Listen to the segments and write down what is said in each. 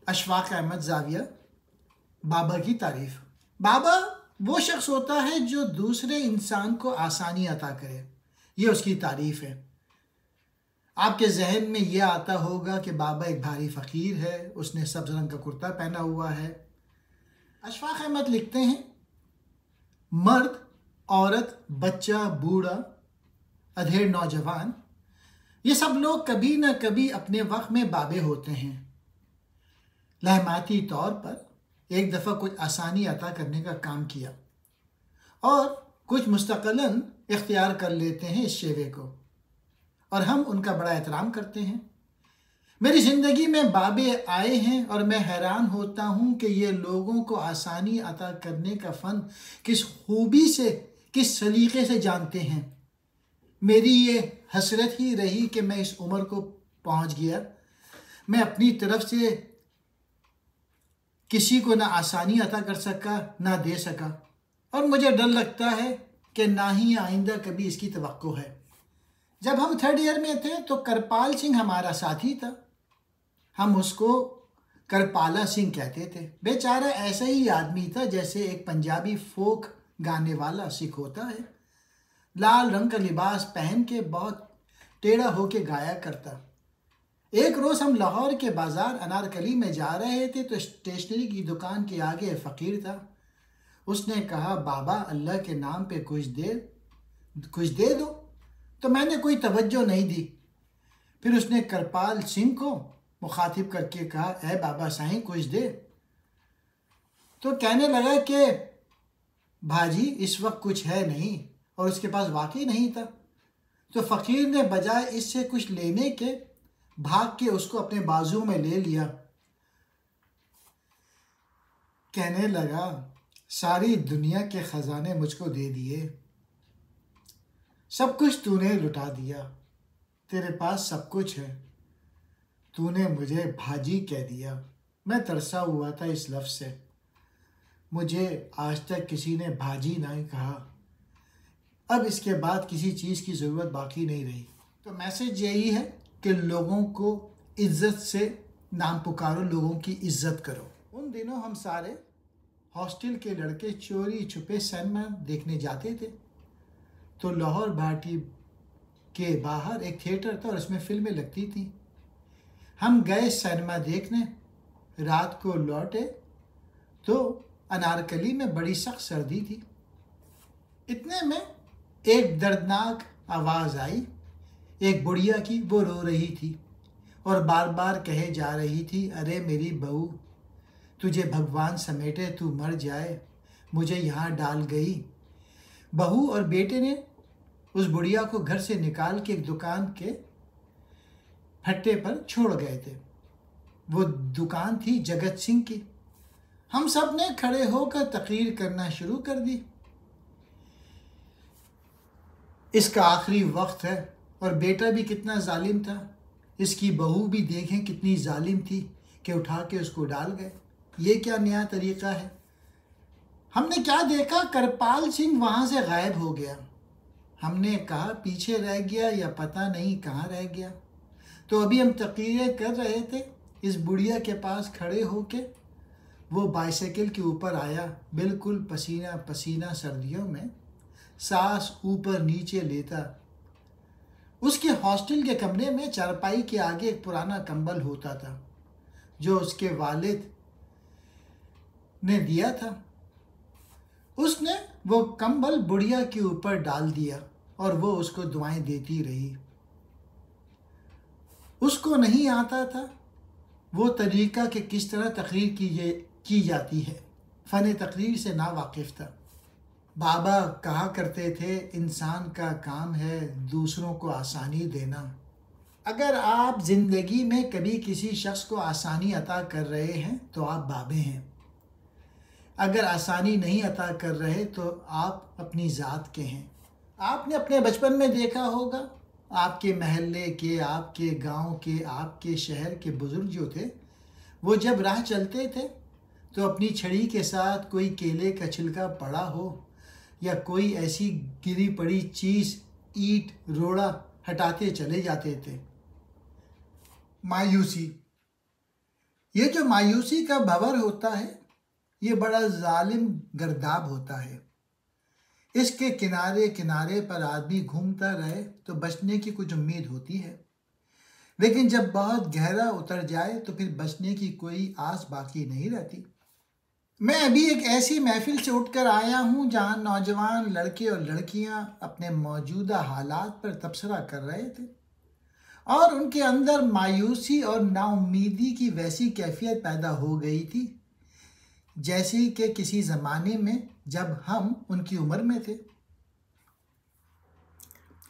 अशफाक अहमद ज़ाविया। बाबा की तारीफ। बाबा वो शख्स होता है जो दूसरे इंसान को आसानी अता करे, ये उसकी तारीफ है। आपके जहन में ये आता होगा कि बाबा एक भारी फ़कीर है, उसने सब्ज रंग का कुर्ता पहना हुआ है। अशफाक अहमद लिखते हैं, मर्द, औरत, बच्चा, बूढ़ा, अधेड़, नौजवान, ये सब लोग कभी ना कभी अपने वक्त में बाबे होते हैं। लहमाती तौर पर एक दफ़ा कुछ आसानी अता करने का काम किया और कुछ मुस्तक़िलन इख्तियार कर लेते हैं इस शेवे को, और हम उनका बड़ा एहतराम करते हैं। मेरी ज़िंदगी में बाबे आए हैं और मैं हैरान होता हूँ कि ये लोगों को आसानी अता करने का फ़न किस खूबी से, किस सलीक़े से जानते हैं। मेरी ये हसरत ही रही कि मैं इस उम्र को पहुँच गया, मैं अपनी तरफ से किसी को ना आसानी अता कर सका ना दे सका, और मुझे डर लगता है कि ना ही आइंदा कभी इसकी तवक्को है। जब हम 3rd ईयर में थे तो करपाल सिंह हमारा साथी था। हम उसको करपाला सिंह कहते थे। बेचारा ऐसा ही आदमी था जैसे एक पंजाबी फोक गाने वाला सिख होता है। लाल रंग का लिबास पहन के बहुत टेढ़ा होके गाया करता। एक रोज़ हम लाहौर के बाज़ार अनारकली में जा रहे थे तो स्टेशनरी की दुकान के आगे फ़कीर था। उसने कहा, बाबा अल्लाह के नाम पे कुछ दे दो। तो मैंने कोई तवज्जो नहीं दी। फिर उसने करपाल सिंह को मुखातिब करके कहा, ए बाबा साईं कुछ दे। तो कहने लगा कि भाजी इस वक्त कुछ है नहीं, और उसके पास वाकई नहीं था। तो फ़कीर ने बजाय इससे कुछ लेने के भाग के उसको अपने बाजू में ले लिया। कहने लगा, सारी दुनिया के ख़जाने मुझको दे दिए, सब कुछ तूने लुटा दिया, तेरे पास सब कुछ है, तूने मुझे भाजी कह दिया। मैं तरसा हुआ था इस लफ्ज़ से। मुझे आज तक किसी ने भाजी नहीं कहा। अब इसके बाद किसी चीज़ की ज़रूरत बाकी नहीं रही। तो मैसेज यही है कि लोगों को इज़्ज़त से नाम पुकारो, लोगों की इज़्ज़त करो। उन दिनों हम सारे हॉस्टल के लड़के चोरी छुपे सिनेमा देखने जाते थे। तो लाहौर भाटी के बाहर एक थिएटर था और उसमें फिल्में लगती थी। हम गए सिनेमा देखने, रात को लौटे तो अनारकली में बड़ी सख्त सर्दी थी। इतने में एक दर्दनाक आवाज़ आई, एक बुढ़िया की। वो रो रही थी और बार बार कहे जा रही थी, अरे मेरी बहू, तुझे भगवान समेटे, तू मर जाए, मुझे यहाँ डाल गई। बहू और बेटे ने उस बुढ़िया को घर से निकाल के एक दुकान के फट्टे पर छोड़ गए थे। वो दुकान थी जगत सिंह की। हम सब ने खड़े होकर तकरीर करना शुरू कर दी। इसका आखिरी वक्त है और बेटा भी कितना जालिम था, इसकी बहू भी देखें कितनी जालिम थी कि उठा के उसको डाल गए। ये क्या नया तरीक़ा है। हमने क्या देखा, करपाल सिंह वहाँ से गायब हो गया। हमने कहा पीछे रह गया या पता नहीं कहाँ रह गया। तो अभी हम तकरीरें कर रहे थे, इस बुढ़िया के पास खड़े होके वो बाइसाइकिल के ऊपर आया, बिल्कुल पसीना पसीना सर्दियों में, सांस ऊपर नीचे लेता। उसके हॉस्टल के कमरे में चारपाई के आगे एक पुराना कंबल होता था जो उसके वालिद ने दिया था। उसने वो कंबल बुढ़िया के ऊपर डाल दिया और वो उसको दुआएं देती रही। उसको नहीं आता था वो तरीक़ा कि किस तरह तकरीर की जाती है, फ़न तकरीर से ना वाकिफ़ था। बाबा कहा करते थे, इंसान का काम है दूसरों को आसानी देना। अगर आप ज़िंदगी में कभी किसी शख्स को आसानी अता कर रहे हैं तो आप बाबे हैं। अगर आसानी नहीं अता कर रहे तो आप अपनी ज़ात के हैं। आपने अपने बचपन में देखा होगा, आपके महल्ले के, आपके गांव के, आपके शहर के बुज़ुर्ग जो थे, वो जब राह चलते थे तो अपनी छड़ी के साथ कोई केले का छिलका पड़ा हो या कोई ऐसी गिरी पड़ी चीज़, ईंट, रोड़ा हटाते चले जाते थे। मायूसी, ये जो मायूसी का भंवर होता है, ये बड़ा जालिम गर्दाब होता है। इसके किनारे किनारे पर आदमी घूमता रहे तो बचने की कुछ उम्मीद होती है, लेकिन जब बहुत गहरा उतर जाए तो फिर बचने की कोई आस बाकी नहीं रहती। मैं अभी एक ऐसी महफिल से उठकर आया हूं जहां नौजवान लड़के और लड़कियां अपने मौजूदा हालात पर तबसरा कर रहे थे और उनके अंदर मायूसी और नाउम्मीदी की वैसी कैफियत पैदा हो गई थी जैसी कि किसी ज़माने में जब हम उनकी उम्र में थे।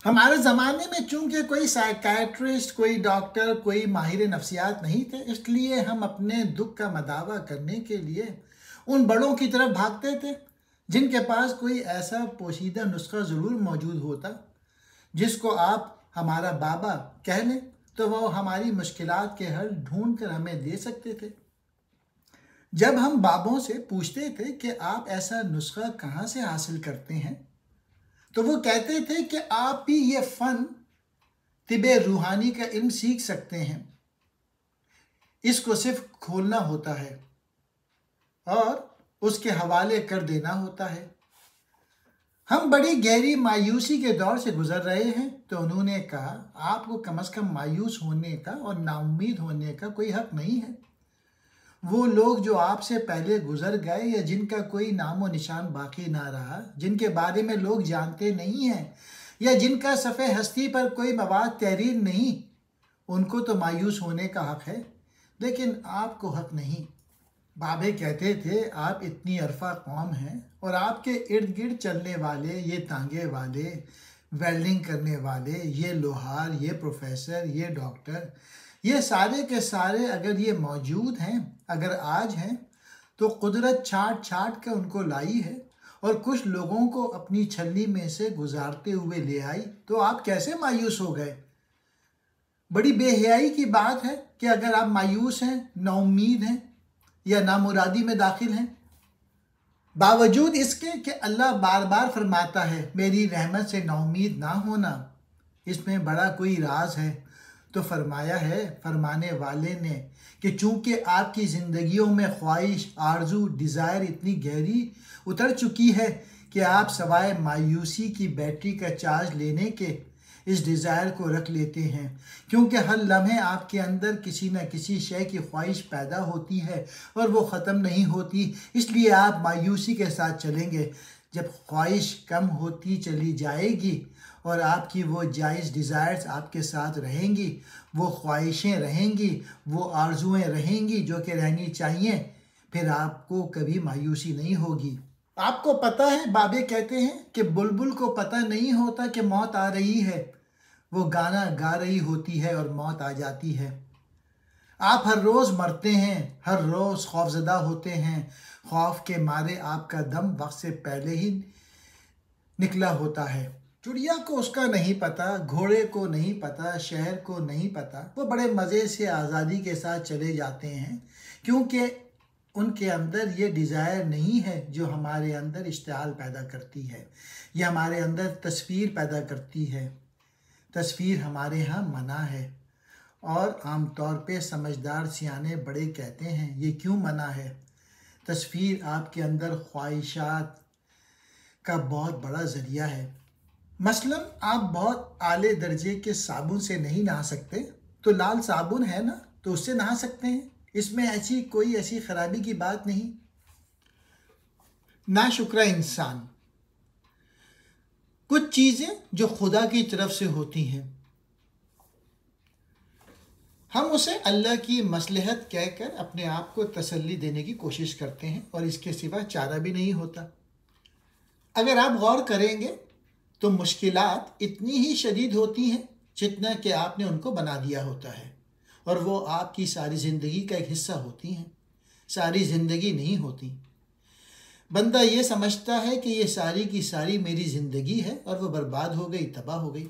हमारे ज़माने में चूंकि कोई साइकाट्रिस्ट, कोई डॉक्टर, कोई माहिर नफ्सियात नहीं थे, इसलिए हम अपने दुख का मदावा करने के लिए उन बड़ों की तरफ भागते थे जिनके पास कोई ऐसा पोशीदा नुस्खा ज़रूर मौजूद होता जिसको आप हमारा बाबा कह लें तो वह हमारी मुश्किलात के हल ढूंढ कर हमें दे सकते थे। जब हम बाबों से पूछते थे कि आप ऐसा नुस्खा कहाँ से हासिल करते हैं, तो वो कहते थे कि आप भी ये फ़न तिबे रूहानी का इल्म सीख सकते हैं, इसको सिर्फ खोलना होता है और उसके हवाले कर देना होता है। हम बड़ी गहरी मायूसी के दौर से गुजर रहे हैं, तो उन्होंने कहा आपको कम से कम मायूस होने का और नाउम्मीद होने का कोई हक नहीं है। वो लोग जो आपसे पहले गुजर गए या जिनका कोई नामो निशान बाकी ना रहा, जिनके बारे में लोग जानते नहीं हैं या जिनका सफ़े हस्ती पर कोई मवाद तहरीर नहीं, उनको तो मायूस होने का हक है, लेकिन आपको हक नहीं। बाबे कहते थे आप इतनी अरफा कौम हैं और आपके इर्द गिर्द चलने वाले, ये तांगे वाले, वेल्डिंग करने वाले, ये लोहार, ये प्रोफेसर, ये डॉक्टर, ये सारे के सारे अगर ये मौजूद हैं, अगर आज हैं, तो कुदरत छाट छाट कर उनको लाई है और कुछ लोगों को अपनी छलनी में से गुजारते हुए ले आई, तो आप कैसे मायूस हो गए? बड़ी बेहयाई की बात है कि अगर आप मायूस हैं, नाउम्मीद हैं या नामुरादी में दाखिल हैं, बावजूद इसके कि अल्लाह बार बार फरमाता है मेरी रहमत से नाउम्मीद ना होना, इसमें बड़ा कोई राज है। तो फरमाया है फरमाने वाले ने कि चूंकि आपकी ज़िंदगियों में ख्वाहिश, आरजू, डिज़ायर इतनी गहरी उतर चुकी है कि आप सवाए मायूसी की बैटरी का चार्ज लेने के इस डिज़ायर को रख लेते हैं, क्योंकि हर लम्हे आपके अंदर किसी न किसी शय की ख्वाहिश पैदा होती है और वो ख़त्म नहीं होती, इसलिए आप मायूसी के साथ चलेंगे। जब ख्वाहिश कम होती चली जाएगी और आपकी वो जायज़ डिज़ायर्स आपके साथ रहेंगी, वो ख्वाहिशें रहेंगी, वो आरजुएँ रहेंगी जो कि रहनी चाहिए, फिर आपको कभी मायूसी नहीं होगी। आपको पता है, बाबे कहते हैं कि बुलबुल को पता नहीं होता कि मौत आ रही है, वो गाना गा रही होती है और मौत आ जाती है। आप हर रोज़ मरते हैं, हर रोज़ खौफज़दा होते हैं, खौफ के मारे आपका दम वक्त से पहले ही निकला होता है। चिड़िया को उसका नहीं पता, घोड़े को नहीं पता, शहर को नहीं पता, वो बड़े मज़े से आज़ादी के साथ चले जाते हैं, क्योंकि उनके अंदर ये डिज़ायर नहीं है जो हमारे अंदर इश्तिहाल पैदा करती है, ये हमारे अंदर तस्वीर पैदा करती है। तस्वीर हमारे यहाँ मना है और आम तौर पे समझदार सियाने बड़े कहते हैं ये क्यों मना है। तस्वीर आपके अंदर ख्वाहिशात का बहुत बड़ा ज़रिया है। मसलन आप बहुत आले दर्जे के साबुन से नहीं नहा सकते, तो लाल साबुन है ना, तो उससे नहा सकते हैं, इसमें कोई ऐसी खराबी की बात नहीं। नाशुक्रा इंसान, कुछ चीज़ें जो खुदा की तरफ से होती हैं हम उसे अल्लाह की मसलहत कहकर अपने आप को तसल्ली देने की कोशिश करते हैं और इसके सिवा चारा भी नहीं होता। अगर आप गौर करेंगे तो मुश्किलात इतनी ही शदीद होती हैं जितना कि आपने उनको बना दिया होता है, और वो आपकी सारी ज़िंदगी का एक हिस्सा होती हैं, सारी ज़िंदगी नहीं होती। बंदा ये समझता है कि ये सारी की सारी मेरी ज़िंदगी है और वो बर्बाद हो गई, तबाह हो गई।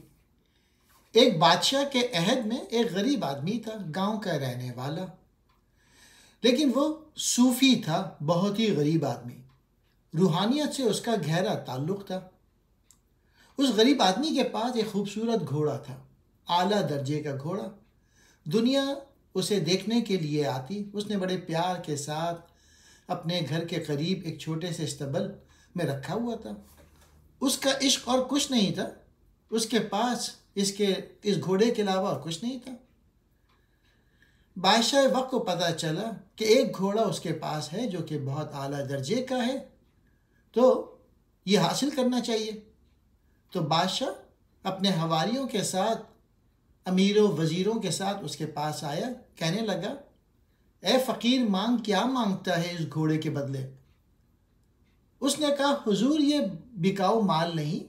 एक बादशाह के अहद में एक गरीब आदमी था, गांव का रहने वाला, लेकिन वो सूफ़ी था, बहुत ही गरीब आदमी। रूहानियत से उसका गहरा ताल्लुक़ था। उस गरीब आदमी के पास एक खूबसूरत घोड़ा था, आला दर्जे का घोड़ा। दुनिया उसे देखने के लिए आती। उसने बड़े प्यार के साथ अपने घर के करीब एक छोटे से स्तबल में रखा हुआ था। उसका इश्क और कुछ नहीं था, उसके पास इस घोड़े के अलावा और कुछ नहीं था। बादशाह वक्त को पता चला कि एक घोड़ा उसके पास है जो कि बहुत आला दर्जे का है, तो ये हासिल करना चाहिए। तो बादशाह अपने हवारियों के साथ, अमीरों वजीरों के साथ उसके पास आया। कहने लगा, ए फकीर, मांग क्या मांगता है इस घोड़े के बदले? उसने कहा, हुजूर, ये बिकाऊ माल नहीं,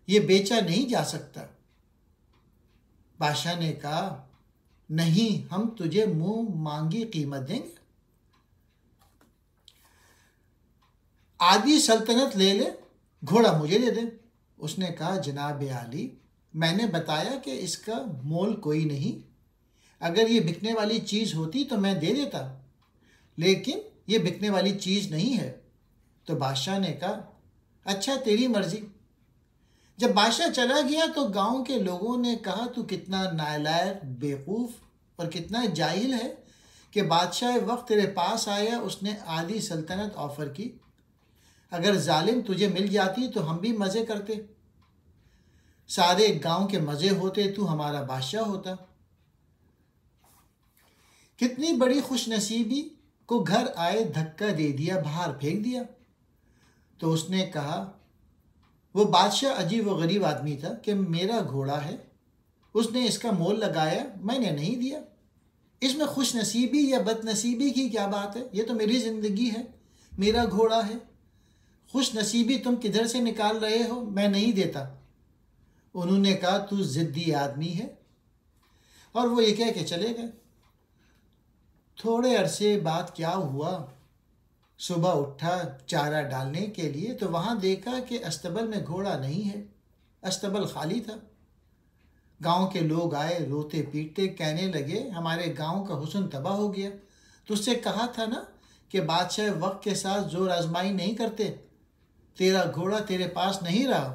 ये बेचा नहीं जा सकता। बादशाह ने कहा, नहीं, हम तुझे मुंह मांगी कीमत देंगे। आधी सल्तनत ले ले, घोड़ा मुझे दे दे। उसने कहा, जनाब आली, मैंने बताया कि इसका मोल कोई नहीं। अगर ये बिकने वाली चीज़ होती तो मैं दे देता, लेकिन ये बिकने वाली चीज़ नहीं है। तो बादशाह ने कहा, अच्छा, तेरी मर्जी। जब बादशाह चला गया तो गांव के लोगों ने कहा, तू कितना नालायक, बेवकूफ़ और कितना जाहिल है कि बादशाह वक्त तेरे पास आया, उसने आधी सल्तनत ऑफ़र की। अगर जालिम तुझे मिल जाती तो हम भी मज़े करते, सारे गांव के मज़े होते, तू हमारा बादशाह होता। कितनी बड़ी खुशनसीबी को घर आए धक्का दे दिया, बाहर फेंक दिया। तो उसने कहा, वो बादशाह अजीब व गरीब आदमी था कि मेरा घोड़ा है, उसने इसका मोल लगाया, मैंने नहीं दिया। इसमें खुशनसीबी या बदनसीबी की क्या बात है? ये तो मेरी ज़िंदगी है, मेरा घोड़ा है। खुशनसीबी तुम किधर से निकाल रहे हो? मैं नहीं देता। उन्होंने कहा, तू ज़िद्दी आदमी है, और वो ये कह के चले गए। थोड़े अरसे बाद क्या हुआ, सुबह उठा चारा डालने के लिए तो वहाँ देखा कि अस्तबल में घोड़ा नहीं है, अस्तबल खाली था। गांव के लोग आए, रोते पीटते, कहने लगे, हमारे गांव का हुस्न तबाह हो गया। तुझसे कहा था ना कि बादशाह वक्त के साथ जोर आजमाई नहीं करते। तेरा घोड़ा तेरे पास नहीं रहा,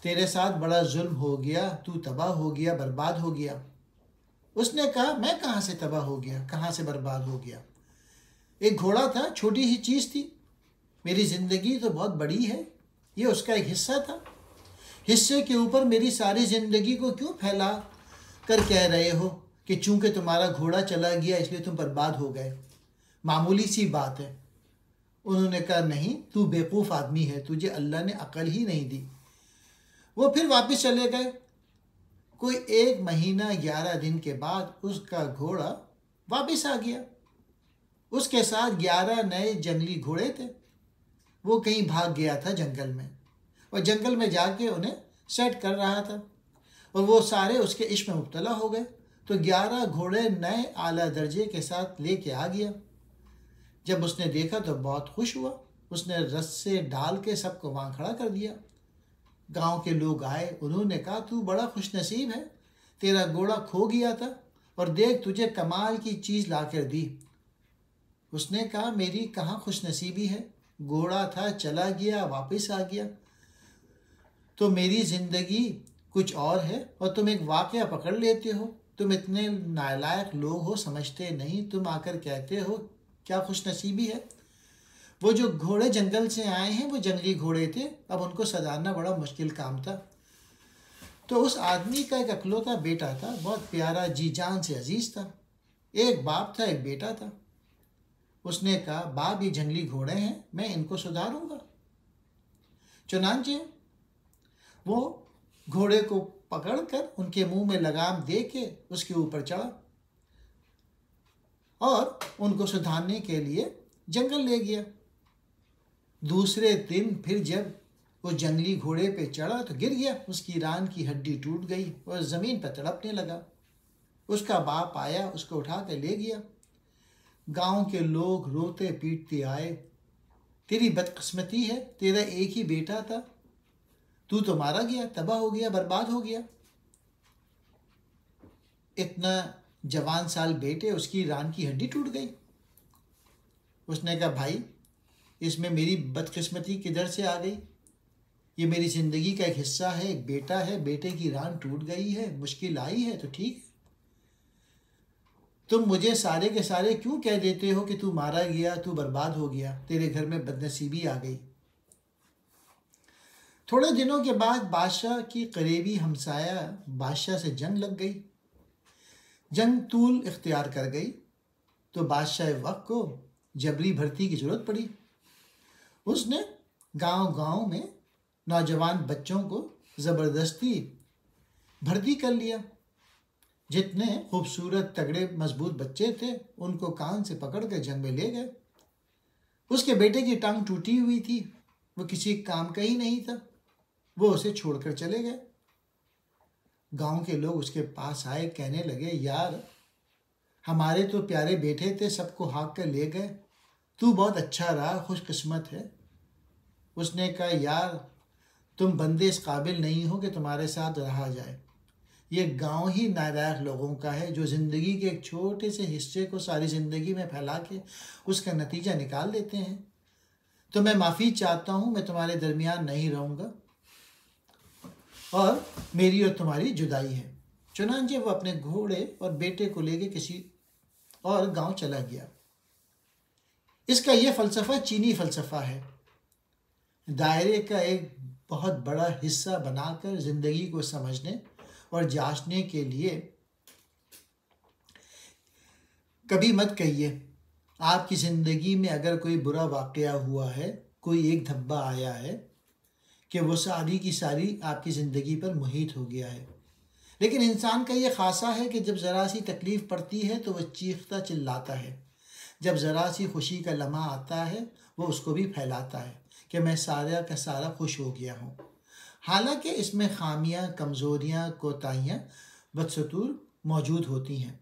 तेरे साथ बड़ा जुल्म हो गया, तू तबाह हो गया, बर्बाद हो गया। उसने कहा, मैं कहाँ से तबाह हो गया, कहाँ से बर्बाद हो गया? एक घोड़ा था, छोटी सी चीज़ थी। मेरी ज़िंदगी तो बहुत बड़ी है, ये उसका एक हिस्सा था। हिस्से के ऊपर मेरी सारी ज़िंदगी को क्यों फैला कर कह रहे हो कि चूंकि तुम्हारा घोड़ा चला गया इसलिए तुम बर्बाद हो गए? मामूली सी बात है। उन्होंने कहा, नहीं, तू बेवकूफ़ आदमी है, तुझे अल्लाह ने अकल ही नहीं दी। वो फिर वापस चले गए। कोई 1 महीना 11 दिन के बाद उसका घोड़ा वापस आ गया। उसके साथ 11 नए जंगली घोड़े थे। वो कहीं भाग गया था जंगल में, और जंगल में जाके उन्हें सेट कर रहा था, और वो सारे उसके इश्क में मुब्तला हो गए। तो 11 घोड़े नए आला दर्जे के साथ लेके आ गया। जब उसने देखा तो बहुत खुश हुआ। उसने रस्से डाल के सबको वहाँ खड़ा कर दिया। गांव के लोग आए, उन्होंने कहा, तू बड़ा खुशनसीब है, तेरा घोड़ा खो गया था और देख तुझे कमाल की चीज़ ला कर दी। उसने कहा, मेरी कहाँ खुशनसीबी है, घोड़ा था, चला गया, वापस आ गया। तो मेरी ज़िंदगी कुछ और है, और तुम एक वाक़या पकड़ लेते हो। तुम इतने नालायक लोग हो, समझते नहीं। तुम आकर कहते हो क्या खुशनसीबी है। वो जो घोड़े जंगल से आए हैं वो जंगली घोड़े थे, अब उनको सजाना बड़ा मुश्किल काम था। तो उस आदमी का एक अकलौता बेटा था, बहुत प्यारा, जी जान से अजीज़ था। एक बाप था, एक बेटा था। उसने कहा, बाप, ये जंगली घोड़े हैं, मैं इनको सुधारूंगा। चुनांचे वो घोड़े को पकड़कर उनके मुंह में लगाम दे के उसके ऊपर चढ़ा और उनको सुधारने के लिए जंगल ले गया। दूसरे दिन फिर जब वो जंगली घोड़े पे चढ़ा तो गिर गया, उसकी रान की हड्डी टूट गई और ज़मीन पर तड़पने लगा। उसका बाप आया, उसको उठा के ले गया। गांव के लोग रोते पीटते आए, तेरी बदकिस्मती है, तेरा एक ही बेटा था, तू तो मारा गया, तबाह हो गया, बर्बाद हो गया। इतना जवान साल बेटे, उसकी रान की हड्डी टूट गई। उसने कहा, भाई, इसमें मेरी बदकिस्मती किधर से आ गई? ये मेरी ज़िंदगी का एक हिस्सा है, एक बेटा है, बेटे की रान टूट गई है, मुश्किल आई है तो ठीक है। तुम मुझे सारे के सारे क्यों कह देते हो कि तू मारा गया, तू बर्बाद हो गया, तेरे घर में बदनसीबी आ गई। थोड़े दिनों के बाद बादशाह की करीबी हमसाया बादशाह से जंग लग गई। जंग तूल इख्तियार कर गई तो बादशाह वक्त को जबरी भर्ती की जरूरत पड़ी। उसने गांव-गांव में नौजवान बच्चों को ज़बरदस्ती भर्ती कर लिया। जितने खूबसूरत तगड़े मजबूत बच्चे थे उनको कान से पकड़ कर जंग में ले गए। उसके बेटे की टांग टूटी हुई थी, वो किसी काम का ही नहीं था, वो उसे छोड़कर चले गए। गांव के लोग उसके पास आए, कहने लगे, यार हमारे तो प्यारे बेटे थे, सबको हाँक कर ले गए, तू बहुत अच्छा रहा, खुशकिस्मत है। उसने कहा, यार तुम बंदे इस काबिल नहीं हो कि तुम्हारे साथ रहा जाए। ये गांव ही नालायक लोगों का है जो ज़िंदगी के एक छोटे से हिस्से को सारी ज़िंदगी में फैला के उसका नतीजा निकाल देते हैं। तो मैं माफ़ी चाहता हूँ, मैं तुम्हारे दरमियान नहीं रहूँगा और मेरी और तुम्हारी जुदाई है। चुनांचे वो अपने घोड़े और बेटे को लेके किसी और गांव चला गया। इसका यह फ़लसफ़ा चीनी फ़लसफ़ा है, दायरे का एक बहुत बड़ा हिस्सा बनाकर ज़िंदगी को समझने और जांचने के लिए कभी मत कहिए। आपकी ज़िंदगी में अगर कोई बुरा वाक़या हुआ है, कोई एक धब्बा आया है कि वो सारी की सारी आपकी ज़िंदगी पर मुहित हो गया है। लेकिन इंसान का ये ख़ासा है कि जब ज़रा सी तकलीफ़ पड़ती है तो वह चीखता चिल्लाता है। जब ज़रा सी खुशी का लम्हा आता है वो उसको भी फैलाता है कि मैं सारा का सारा खुश हो गया हूँ। हालांकि इसमें खामियां, कमज़ोरियां, कोताहियां बदस्तूर मौजूद होती हैं।